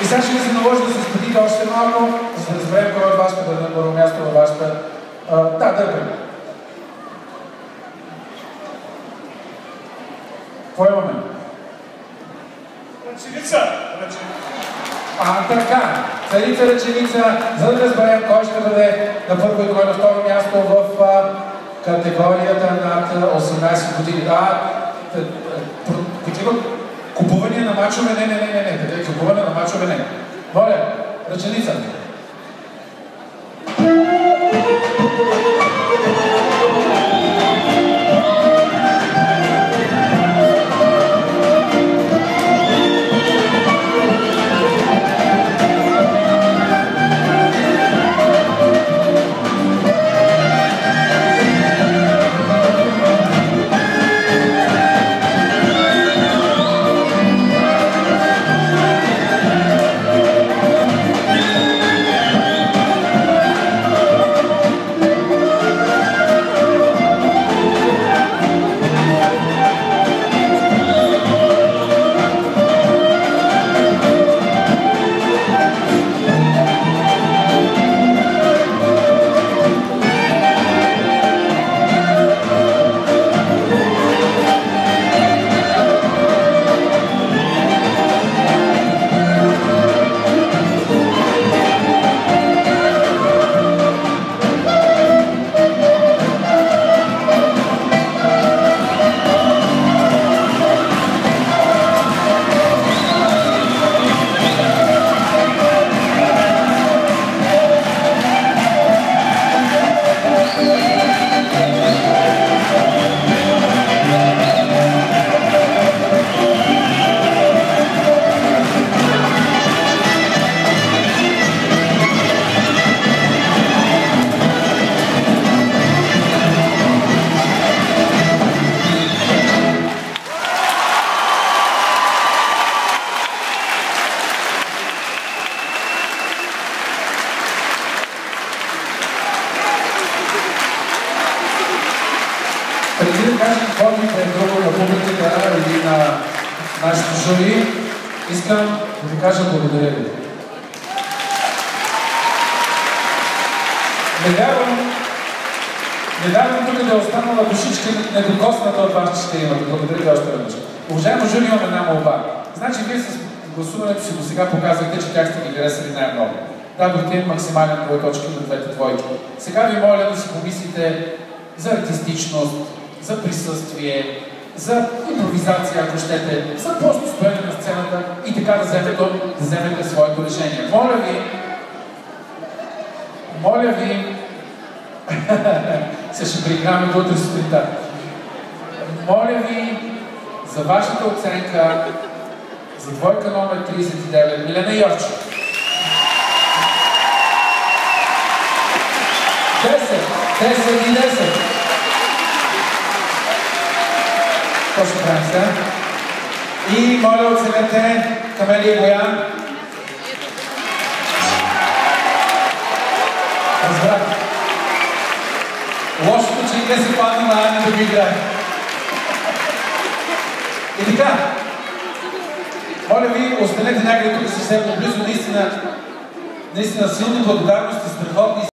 И сега ще ви се наложи да се спредите още малко, за да разберем кой от вас ще даде на първо място във вашата... Да, дърпим. Какво имаме? Ръченица. Така. Царица ръченица, за да разберем кой ще даде на първо и кой на второ място в категорията над 18 години. Такива купувания на мачове? Не. Купуване на мачове не. Моля, ръченица. Преди да кажем какво е друго на публиката или на нашето жури, искам да ви кажа благодаря ви. Не вярвам тук да е останала душичка недокосната от вас, че ще имате. Благодаря ви още веднъж. Уважаемо жури, имам една молба. Значи вие с гласуването си до сега показахте, че тях сте ги харесали най-много. Дадохте максимален брой точки на двете двойки. Сега ви моля да си помислите за артистичност, за присъствие, за импровизация, ако щете, за просто стоене на сцената и така да вземете своето решение. Моля ви, се ще прииграме до утре сутринта. Моля ви за вашата оценка за двойка номер 39, Милена Йовчева. 10 и 10. Какво ще правим сега? И моля оценете Камелия Боян. Разбрах. Лошото, че не се падна на Ани да ги играе. И така. Моля ви, останете някъде тук съвсем близо. Наистина силни благодарности, страхотни